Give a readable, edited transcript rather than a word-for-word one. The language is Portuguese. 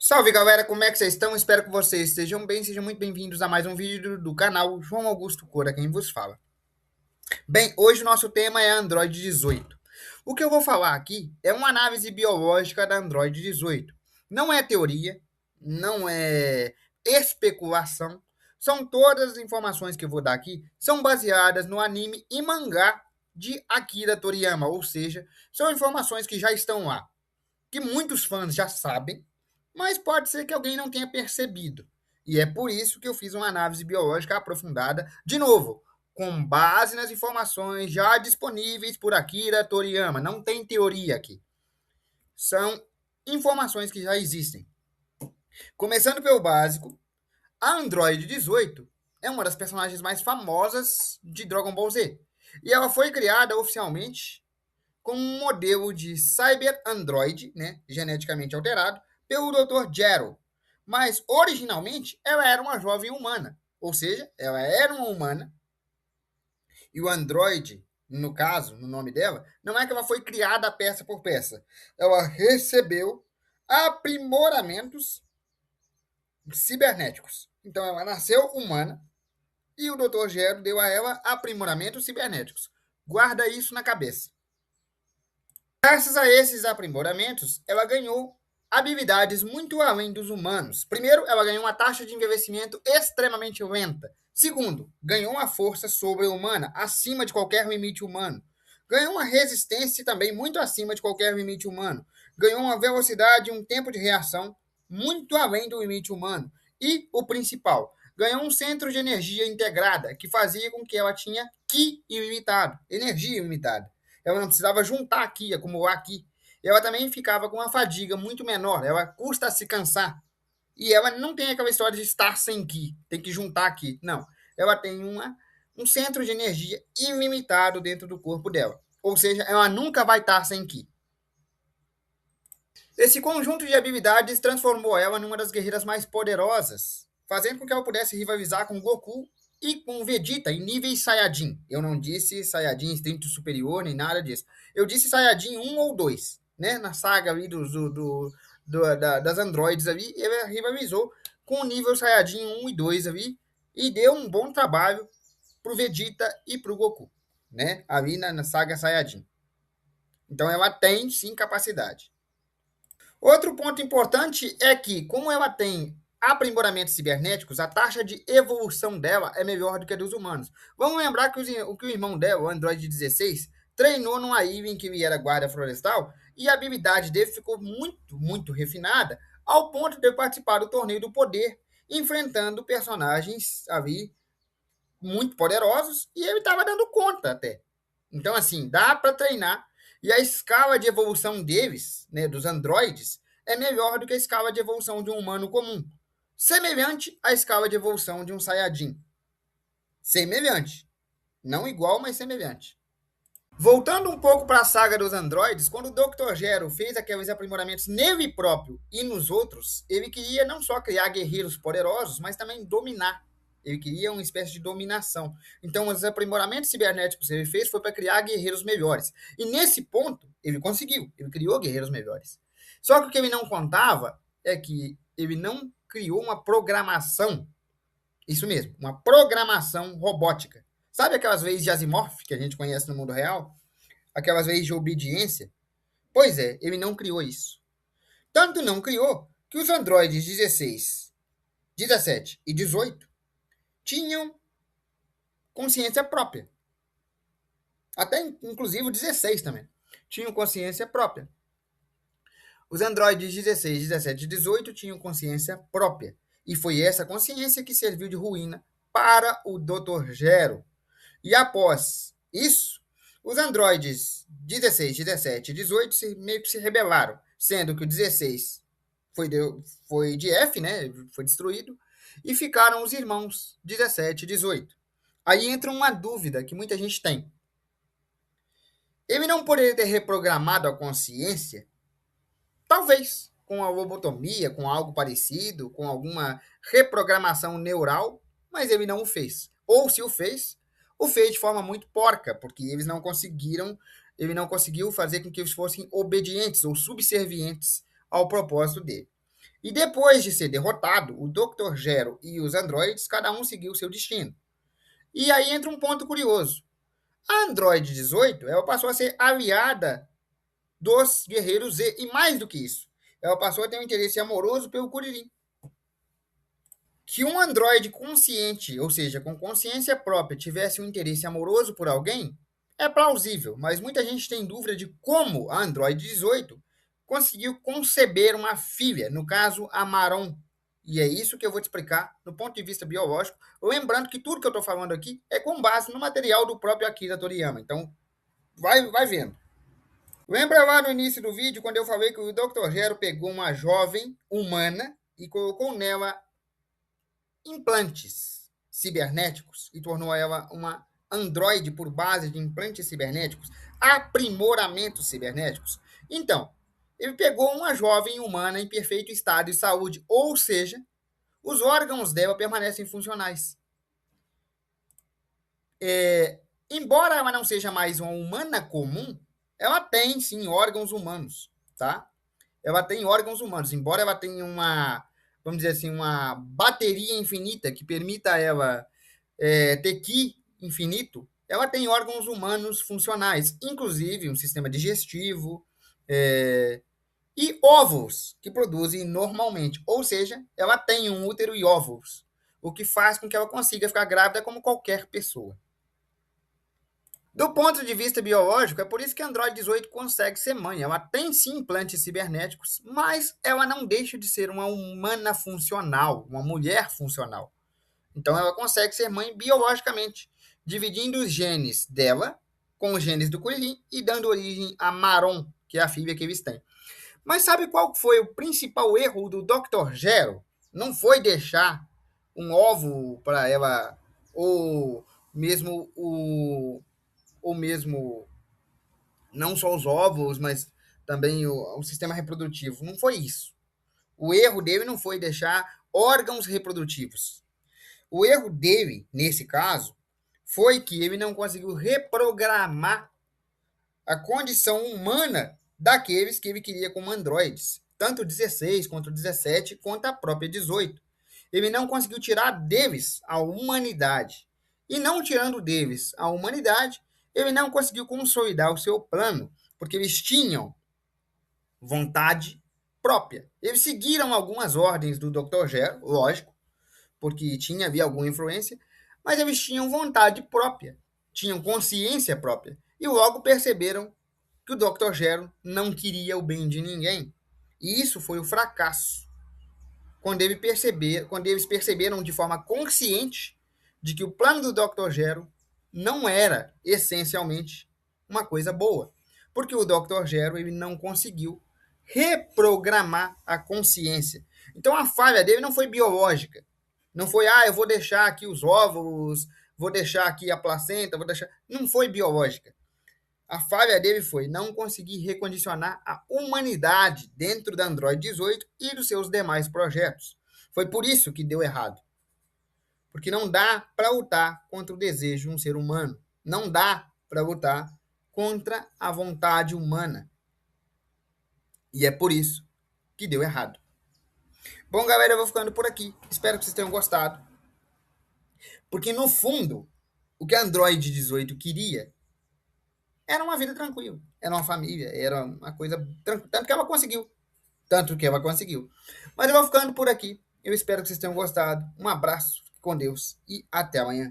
Salve galera, como é que vocês estão? Espero que vocês estejam bem, sejam muito bem-vindos a mais um vídeo do canal João Augusto Cora, quem vos fala. Bem, hoje o nosso tema é Android 18. O que eu vou falar aqui é uma análise biológica da Android 18. Não é teoria, não é especulação, são todas as informações que eu vou dar aqui são baseadas no anime e mangá de Akira Toriyama, ou seja, são informações que já estão lá, que muitos fãs já sabem, mas pode ser que alguém não tenha percebido. E é por isso que eu fiz uma análise biológica aprofundada, de novo, com base nas informações já disponíveis por Akira Toriyama. Não tem teoria aqui. São informações que já existem. Começando pelo básico, a Android 18 é uma das personagens mais famosas de Dragon Ball Z. E ela foi criada oficialmente com um modelo de Cyber Android, né, geneticamente alterado, pelo Dr. Gero. Mas, originalmente, ela era uma jovem humana. Ou seja, ela era uma humana. E o Android, no caso, no nome dela, não é que ela foi criada peça por peça. Ela recebeu aprimoramentos cibernéticos. Então, ela nasceu humana e o Dr. Gero deu a ela aprimoramentos cibernéticos. Guarda isso na cabeça. Graças a esses aprimoramentos, ela ganhou habilidades muito além dos humanos. Primeiro, ela ganhou uma taxa de envelhecimento extremamente lenta. Segundo, ganhou uma força sobre-humana, acima de qualquer limite humano. Ganhou uma resistência também muito acima de qualquer limite humano. Ganhou uma velocidade e um tempo de reação muito além do limite humano. E o principal, ganhou um centro de energia integrada, que fazia com que ela tinha Ki ilimitado, energia ilimitada. Ela não precisava juntar aqui, acumular aqui. Ela também ficava com uma fadiga muito menor, ela custa a se cansar. E ela não tem aquela história de estar sem Ki, tem que juntar aqui. Não. Ela tem um centro de energia ilimitado dentro do corpo dela. Ou seja, ela nunca vai estar sem Ki. Esse conjunto de habilidades transformou ela numa das guerreiras mais poderosas, fazendo com que ela pudesse rivalizar com Goku e com Vegeta em níveis Saiyajin. Eu não disse Saiyajin instinto superior nem nada disso. Eu disse Saiyajin 1 ou 2, né? Na saga ali das androides ali, ele rivalizou com o nível Saiyajin 1 e 2 ali e deu um bom trabalho pro Vegeta e pro Goku, né? Ali na saga Saiyajin. Então ela tem sim capacidade. Outro ponto importante é que, como ela tem aprimoramentos cibernéticos, a taxa de evolução dela é melhor do que a dos humanos. Vamos lembrar que o irmão dela, o Android 16, treinou numa ilha em que ele era guarda florestal e a habilidade dele ficou muito, muito refinada, ao ponto de ele participar do torneio do poder, enfrentando personagens ali muito poderosos, e ele estava dando conta até. Então, assim, dá para treinar. E a escala de evolução deles, né, dos androides, é melhor do que a escala de evolução de um humano comum. Semelhante à escala de evolução de um Saiyajin. Semelhante. Não igual, mas semelhante. Voltando um pouco para a saga dos androides, quando o Dr. Gero fez aqueles aprimoramentos nele próprio e nos outros, ele queria não só criar guerreiros poderosos, mas também dominar. Ele queria uma espécie de dominação. Então, os aprimoramentos cibernéticos que ele fez foi para criar guerreiros melhores. E nesse ponto, ele conseguiu. Ele criou guerreiros melhores. Só que o que ele não contava é que ele não criou uma programação, isso mesmo, uma programação robótica. Sabe aquelas leis de Asimov que a gente conhece no mundo real? Aquelas leis de obediência? Pois é, ele não criou isso. Tanto não criou que os androides 16, 17 e 18 tinham consciência própria. Até, inclusive, o 16 também. Tinham consciência própria. Os androides 16, 17 e 18 tinham consciência própria. E foi essa consciência que serviu de ruína para o Dr. Gero. E após isso, os androides 16, 17 e 18 meio que se rebelaram, sendo que o 16 foi de F, né? Foi destruído, e ficaram os irmãos 17 e 18. Aí entra uma dúvida que muita gente tem. Ele não poderia ter reprogramado a consciência? Talvez, com a lobotomia, com algo parecido, com alguma reprogramação neural, mas ele não o fez. Ou se o fez de forma muito porca, porque eles não conseguiram, ele não conseguiu fazer com que eles fossem obedientes ou subservientes ao propósito dele. E depois de ser derrotado, o Dr. Gero e os androides, cada um seguiu seu destino. E aí entra um ponto curioso. A Android 18, ela passou a ser aliada dos Guerreiros Z, e mais do que isso, ela passou a ter um interesse amoroso pelo Kuririn. Que um androide consciente, ou seja, com consciência própria, tivesse um interesse amoroso por alguém, é plausível, mas muita gente tem dúvida de como a Android 18 conseguiu conceber uma filha, no caso, a Maron. E é isso que eu vou te explicar do ponto de vista biológico, lembrando que tudo que eu estou falando aqui é com base no material do próprio Akira Toriyama. Então, vai vendo. Lembra lá no início do vídeo, quando eu falei que o Dr. Gero pegou uma jovem humana e colocou nela implantes cibernéticos e tornou ela uma androide por base de implantes cibernéticos, aprimoramentos cibernéticos? Então, ele pegou uma jovem humana em perfeito estado de saúde, ou seja, os órgãos dela permanecem funcionais. Embora ela não seja mais uma humana comum, ela tem sim órgãos humanos, tá? Ela tem órgãos humanos, embora ela tenha uma, vamos dizer assim, uma bateria infinita que permita ela ter ki infinito, ela tem órgãos humanos funcionais, inclusive um sistema digestivo e óvulos que produzem normalmente, ou seja, ela tem um útero e óvulos, o que faz com que ela consiga ficar grávida como qualquer pessoa. Do ponto de vista biológico, é por isso que a Android 18 consegue ser mãe. Ela tem sim implantes cibernéticos, mas ela não deixa de ser uma humana funcional, uma mulher funcional. Então ela consegue ser mãe biologicamente, dividindo os genes dela com os genes do Kuririn e dando origem a Maron, que é a filha que eles têm. Mas sabe qual foi o principal erro do Dr. Gero? Não foi deixar um ovo para ela, ou mesmo não só os óvulos, mas também o sistema reprodutivo. Não foi isso. O erro dele não foi deixar órgãos reprodutivos. O erro dele, nesse caso, foi que ele não conseguiu reprogramar a condição humana daqueles que ele queria como androides, tanto o 16 quanto o 17, quanto a própria 18. Ele não conseguiu tirar deles a humanidade. E não tirando deles a humanidade, ele não conseguiu consolidar o seu plano, porque eles tinham vontade própria. Eles seguiram algumas ordens do Dr. Gero, lógico, porque havia alguma influência, mas eles tinham vontade própria, tinham consciência própria, e logo perceberam que o Dr. Gero não queria o bem de ninguém. E isso foi o fracasso. Quando eles perceberam de forma consciente de que o plano do Dr. Gero não era essencialmente uma coisa boa, porque o Dr. Gero ele não conseguiu reprogramar a consciência. Então a falha dele não foi biológica, não foi eu vou deixar aqui os óvulos, vou deixar aqui a placenta, vou deixar, não foi biológica. A falha dele foi não conseguir recondicionar a humanidade dentro da Android 18 e dos seus demais projetos. Foi por isso que deu errado. Porque não dá para lutar contra o desejo de um ser humano. Não dá para lutar contra a vontade humana. E é por isso que deu errado. Bom, galera, eu vou ficando por aqui. Espero que vocês tenham gostado. Porque, no fundo, o que a Android 18 queria era uma vida tranquila, era uma família, era uma coisa tranquila. Tanto que ela conseguiu. Tanto que ela conseguiu. Mas eu vou ficando por aqui. Eu espero que vocês tenham gostado. Um abraço, com Deus e até amanhã.